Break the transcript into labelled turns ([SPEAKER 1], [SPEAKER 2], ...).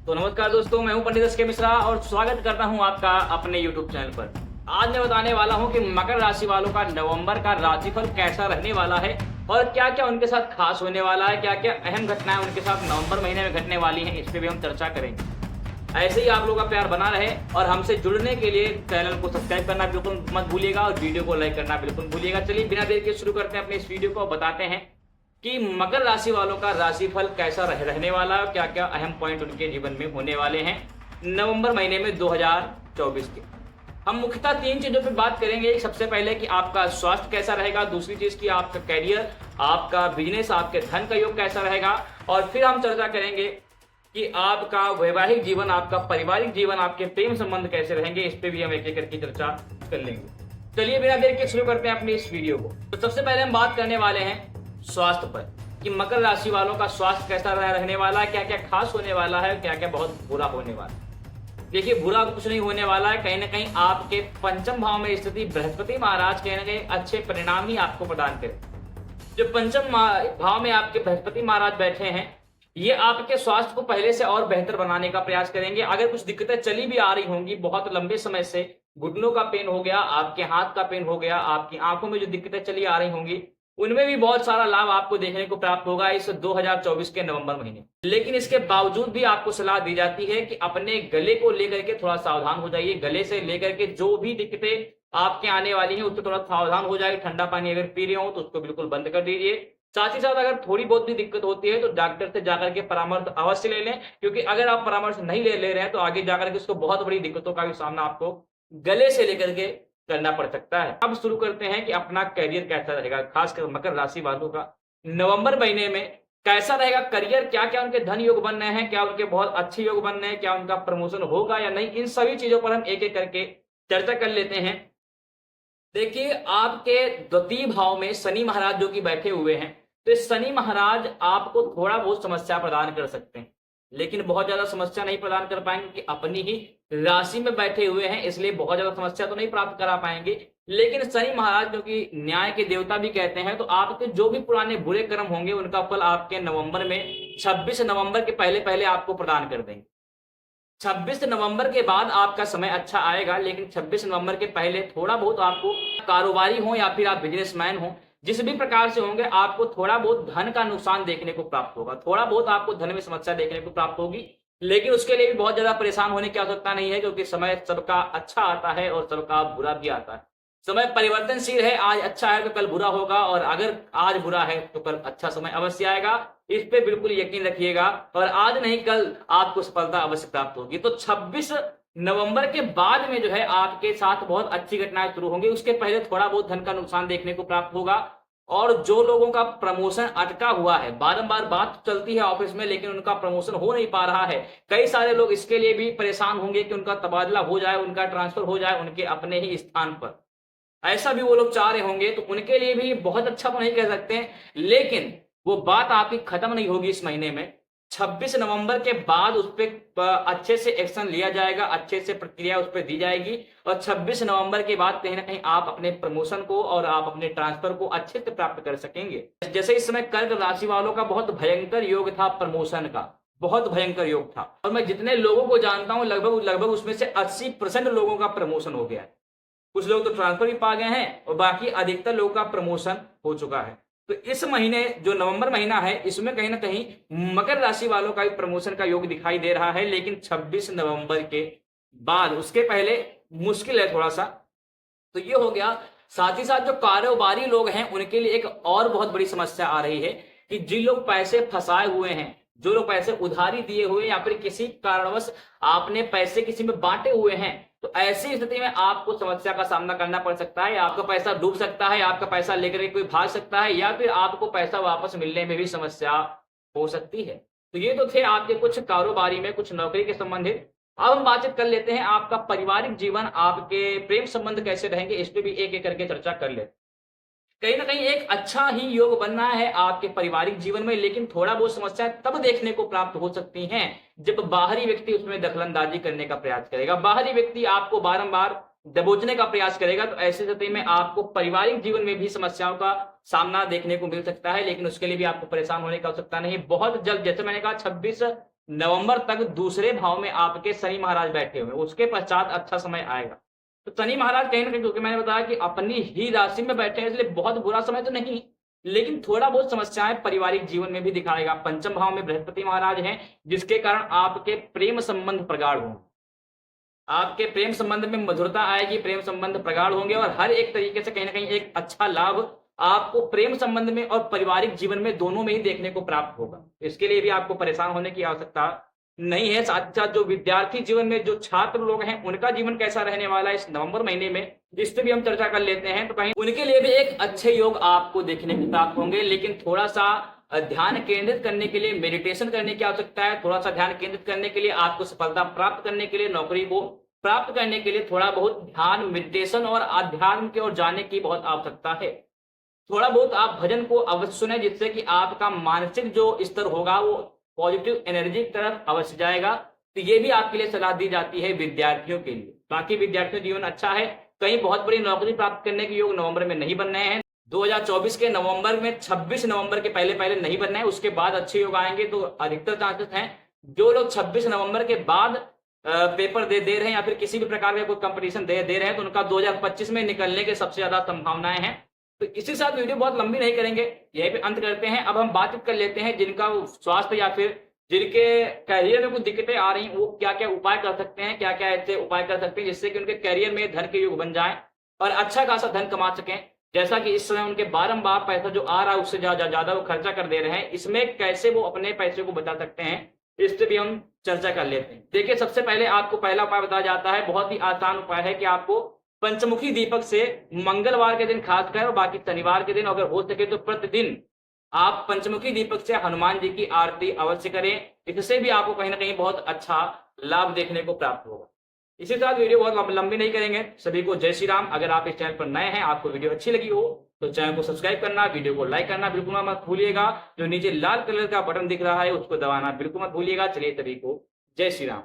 [SPEAKER 1] तो नमस्कार दोस्तों, मैं हूं पंडित एस के मिश्रा और स्वागत करता हूं आपका अपने YouTube चैनल पर। आज मैं बताने वाला हूं कि मकर राशि वालों का नवंबर का राशिफल कैसा रहने वाला है और क्या-क्या उनके साथ खास होने वाला है, क्या-क्या अहम घटनाएं उनके साथ नवंबर महीने में घटने वाली हैं, इस पे भी हम चर्चा करेंगे। ऐसे ही आप लोगों का प्यार बना रहे और हमसे जुड़ने के लिए चैनल को सब्सक्राइब करना बिल्कुल मत भूलिएगा और वीडियो को लाइक करना बिल्कुल भूलिएगा। चलिए बिना देर के शुरू करते हैं अपने इस वीडियो को, बताते हैं कि मकर राशि वालों का राशिफल कैसा रहने वाला है, क्या क्या अहम पॉइंट उनके जीवन में होने वाले हैं नवंबर महीने में 2024 के। हम मुख्यतः 3 चीजों पे बात करेंगे। एक, सबसे पहले कि आपका स्वास्थ्य कैसा रहेगा, दूसरी चीज कि आपका करियर, आपका बिजनेस, आपके धन का योग कैसा रहेगा, और फिर हम चर्चा करेंगे कि आपका वैवाहिक जीवन, आपका पारिवारिक जीवन, आपके प्रेम संबंध कैसे रहेंगे। इस पे भी हम एक एक करके चर्चा कर लेंगे। चलिए बिना देर के शुरू करते हैं अपनी इस वीडियो को। तो सबसे पहले हम बात करने वाले हैं स्वास्थ्य पर कि मकर राशि वालों का स्वास्थ्य कैसा रहने वाला है, क्या क्या खास होने वाला है, क्या क्या बहुत बुरा होने वाला है। देखिए, बुरा कुछ नहीं होने वाला है। कहीं ना कहीं आपके पंचम भाव में स्थिति बृहस्पति महाराज कहीं ना कहीं अच्छे परिणाम ही आपको प्रदान करें। जो पंचम भाव में आपके बृहस्पति महाराज बैठे हैं, ये आपके स्वास्थ्य को पहले से और बेहतर बनाने का प्रयास करेंगे। अगर कुछ दिक्कतें चली भी आ रही होंगी बहुत लंबे समय से, घुटनों का पेन हो गया, आपके हाथ का पेन हो गया, आपकी आंखों में जो दिक्कतें चली आ रही होंगी, उनमें भी बहुत सारा लाभ आपको देखने को प्राप्त होगा इस 2024 के नवंबर महीने। लेकिन इसके बावजूद भी आपको सलाह दी जाती है कि अपने गले को लेकर के थोड़ा सावधान हो जाइए। गले से लेकर के जो भी दिक्कतें आपके आने वाली हैं, उससे थोड़ा सावधान हो जाए। ठंडा पानी अगर पी रहे हो तो उसको बिल्कुल बंद कर दीजिए। साथ ही साथ अगर थोड़ी बहुत भी दिक्कत होती है तो डॉक्टर से जाकर के परामर्श अवश्य ले लें, क्योंकि अगर आप परामर्श नहीं ले रहे हैं तो आगे जाकर के उसको बहुत बड़ी दिक्कतों का भी सामना आपको गले से लेकर के करना पड़ सकता है। अब शुरू करते हैं कि अपना करियर कैसा रहेगा, खासकर मकर राशि वालों का नवंबर महीने में कैसा रहेगा करियर। क्या क्या उनके धन योग बन रहे हैं, क्या उनके बहुत अच्छे योग बन रहे हैं, क्या उनका प्रमोशन होगा या नहीं, इन सभी चीजों पर हम एक एक करके चर्चा कर लेते हैं। देखिए, आपके द्वितीय भाव में शनि महाराज जो कि बैठे हुए हैं, तो इस शनि महाराज आपको थोड़ा बहुत समस्या प्रदान कर सकते हैं, लेकिन बहुत ज्यादा समस्या नहीं प्रदान कर पाएंगे कि अपनी ही राशि में बैठे हुए हैं, इसलिए बहुत ज्यादा समस्या तो नहीं प्राप्त करा पाएंगे। लेकिन शनि महाराज जो कि न्याय के देवता भी कहते हैं, तो आपके जो भी पुराने बुरे कर्म होंगे उनका फल आपके नवंबर में 26 नवंबर के पहले पहले आपको प्रदान कर देंगे। 26 नवंबर के बाद आपका समय अच्छा आएगा, लेकिन 26 नवंबर के पहले थोड़ा बहुत आपको, कारोबारी हो या फिर आप बिजनेसमैन हो, जिस भी प्रकार से होंगे, आपको थोड़ा बहुत धन का नुकसान देखने को प्राप्त होगा। थोड़ा बहुत आपको धन में समस्या देखने को प्राप्त होगी, लेकिन उसके लिए भी बहुत ज्यादा परेशान होने की आवश्यकता नहीं है, क्योंकि समय सबका अच्छा आता है और सबका बुरा भी आता है। समय परिवर्तनशील है, आज अच्छा है तो कल बुरा होगा, और अगर आज बुरा है तो कल अच्छा समय अवश्य आएगा। इस पे बिल्कुल यकीन रखिएगा, और आज नहीं कल आपको सफलता अवश्य प्राप्त होगी। तो 26 नवंबर के बाद में जो है आपके साथ बहुत अच्छी घटनाएं शुरू होंगी। उसके पहले थोड़ा बहुत धन का नुकसान देखने को प्राप्त होगा। और जो लोगों का प्रमोशन अटका हुआ है, बारंबार बात चलती है ऑफिस में लेकिन उनका प्रमोशन हो नहीं पा रहा है, कई सारे लोग इसके लिए भी परेशान होंगे कि उनका तबादला हो जाए, उनका ट्रांसफर हो जाए उनके अपने ही स्थान पर। ऐसा भी वो लोग चाह रहे होंगे, तो उनके लिए भी बहुत अच्छा तो नहीं कह सकते हैं, लेकिन वो बात आपकी खत्म नहीं होगी इस महीने में। 26 नवंबर के बाद उस पर अच्छे से एक्शन लिया जाएगा, अच्छे से प्रक्रिया उस पर दी जाएगी, और 26 नवंबर के बाद कहीं ना कहीं आप अपने प्रमोशन को और आप अपने ट्रांसफर को अच्छे से प्राप्त कर सकेंगे। जैसे इस समय कर्क राशि वालों का बहुत भयंकर योग था, प्रमोशन का बहुत भयंकर योग था, और मैं जितने लोगों को जानता हूं लगभग लगभग उसमें से 80% लोगों का प्रमोशन हो गया है। कुछ लोग तो ट्रांसफर भी पा गए हैं और बाकी अधिकतर लोगों का प्रमोशन हो चुका है। तो इस महीने जो नवंबर महीना है, इसमें कहीं ना कहीं मकर राशि वालों का भी प्रमोशन का योग दिखाई दे रहा है, लेकिन 26 नवंबर के बाद, उसके पहले मुश्किल है थोड़ा सा। तो ये हो गया। साथ ही साथ जो कारोबारी लोग हैं उनके लिए एक और बहुत बड़ी समस्या आ रही है कि जिन लोग पैसे फंसाए हुए हैं, जो लोग पैसे उधारी दिए हुए या फिर किसी कारणवश आपने पैसे किसी में बांटे हुए हैं, तो ऐसी स्थिति में आपको समस्या का सामना करना पड़ सकता है। आपका पैसा डूब सकता है, आपका पैसा लेकर के कोई भाग सकता है, या फिर आपको पैसा वापस मिलने में भी समस्या हो सकती है। तो ये तो थे आपके कुछ कारोबारी में, कुछ नौकरी के संबंधित। अब हम बातचीत कर लेते हैं आपका पारिवारिक जीवन, आपके प्रेम संबंध कैसे रहेंगे, इस पे भी एक एक करके चर्चा कर लेते हैं। कहीं ना कहीं एक अच्छा ही योग बनना है आपके पारिवारिक जीवन में, लेकिन थोड़ा बहुत समस्याएं तब देखने को प्राप्त हो सकती हैं जब बाहरी व्यक्ति उसमें दखलंदाजी करने का प्रयास करेगा। बाहरी व्यक्ति आपको बारंबार दबोचने का प्रयास करेगा, तो ऐसी स्थिति में आपको पारिवारिक जीवन में भी समस्याओं का सामना देखने को मिल सकता है, लेकिन उसके लिए भी आपको परेशान होने की आवश्यकता नहीं। बहुत जल्द, जैसे मैंने कहा, 26 नवंबर तक दूसरे भाव में आपके शनि महाराज बैठे हुए हैं, उसके पश्चात अच्छा समय आएगा। तो शनि महाराज कहीं न कहीं, क्योंकि मैंने बताया कि अपनी ही राशि में बैठे हैं, इसलिए बहुत बुरा समय तो नहीं, लेकिन थोड़ा बहुत समस्याएँ पारिवारिक जीवन में भी दिखाएगा। पंचम भाव में बृहस्पति महाराज हैं, जिसके कारण आपके प्रेम संबंध प्रगाढ़ होंगे। आपके प्रेम संबंध में मधुरता आएगी, प्रेम संबंध प्रगाढ़ होंगे और हर एक तरीके से कहीं न कहीं एक अच्छा लाभ आपको प्रेम संबंध में और पारिवारिक जीवन में दोनों में ही देखने को प्राप्त होगा। इसके लिए भी आपको परेशान होने की आवश्यकता नहीं है। साथ ही साथ जो विद्यार्थी जीवन में जो छात्र लोग हैं, उनका जीवन कैसा रहने वाला है इस नवंबर महीने में, इस पे भी हम चर्चा कर लेते हैं। तो कहीं उनके लिए भी एक अच्छे योग आपको देखने को प्राप्त होंगे, लेकिन थोड़ा-सा ध्यान केंद्रित करने के लिए मेडिटेशन करने की आवश्यकता है। थोड़ा-सा ध्यान केंद्रित करने के लिए, आपको सफलता प्राप्त करने के लिए, नौकरी को प्राप्त करने के लिए थोड़ा बहुत ध्यान, मेडिटेशन और अध्यात्म की ओर जाने की बहुत आवश्यकता है। थोड़ा बहुत आप भजन को अवश्य सुनें, जिससे कि आपका मानसिक जो स्तर होगा वो पॉजिटिव एनर्जी की तरफ अवश्य जाएगा। तो ये भी आपके लिए सलाह दी जाती है विद्यार्थियों के लिए। बाकी विद्यार्थियों का जीवन अच्छा है, कहीं बहुत बड़ी नौकरी प्राप्त करने के योग नवंबर में नहीं बन रहे हैं। 2024 के नवंबर में 26 नवंबर के पहले-पहले नहीं बनना है, उसके बाद अच्छे योग आएँगे। तो अधिकतर चांसेस हैं जो लोग 26 नवंबर के बाद पेपर दे रहे हैं या फिर किसी भी प्रकार का कोई कॉम्पिटिशन दे रहे हैं, तो उनका 2025 में निकलने की सबसे ज़्यादा संभावनाएँ हैं। तो इसी के साथ वीडियो बहुत लंबी नहीं करेंगे, यहीं पे अंत करते हैं। अब हम बातचीत कर लेते हैं जिनका स्वास्थ्य या फिर जिनके करियर में कुछ दिक्कतें आ रही हैं, वो क्या-क्या उपाय कर सकते हैं, क्या-क्या ऐसे उपाय कर सकते हैं जिससे कि उनके करियर में धन के योग बन जाएँ और अच्छा खासा धन कमा सकें। जैसा कि इस समय उनके बारंबार पैसा जो आ रहा है उससे ज़्यादा वो खर्चा कर दे रहे हैं, इसमें कैसे वो अपने पैसे को बचा सकते हैं, इस पे भी हम चर्चा कर लेते हैं। देखिए, सबसे पहले आपको पहला उपाय बताया जाता है, बहुत ही आसान उपाय है कि आपको पंचमुखी दीपक से मंगलवार के दिन खासकर और बाकी शनिवार के दिन अगर हो सके तो प्रतिदिन आप पंचमुखी दीपक से हनुमान जी की आरती अवश्य करें। इससे भी आपको कहीं न कहीं बहुत अच्छा लाभ देखने को प्राप्त होगा। इसी तरह वीडियो बहुत लंबी नहीं करेंगे। सभी को जय श्री राम। अगर आप इस चैनल पर नए हैं, आपको वीडियो अच्छी लगी हो तो चैनल को सब्सक्राइब करना, वीडियो को लाइक करना बिल्कुल मत भूलिएगा। जो नीचे लाल कलर का बटन दिख रहा है उसको दबाना बिल्कुल मत भूलिएगा। चलिए, सभी को जय श्री राम।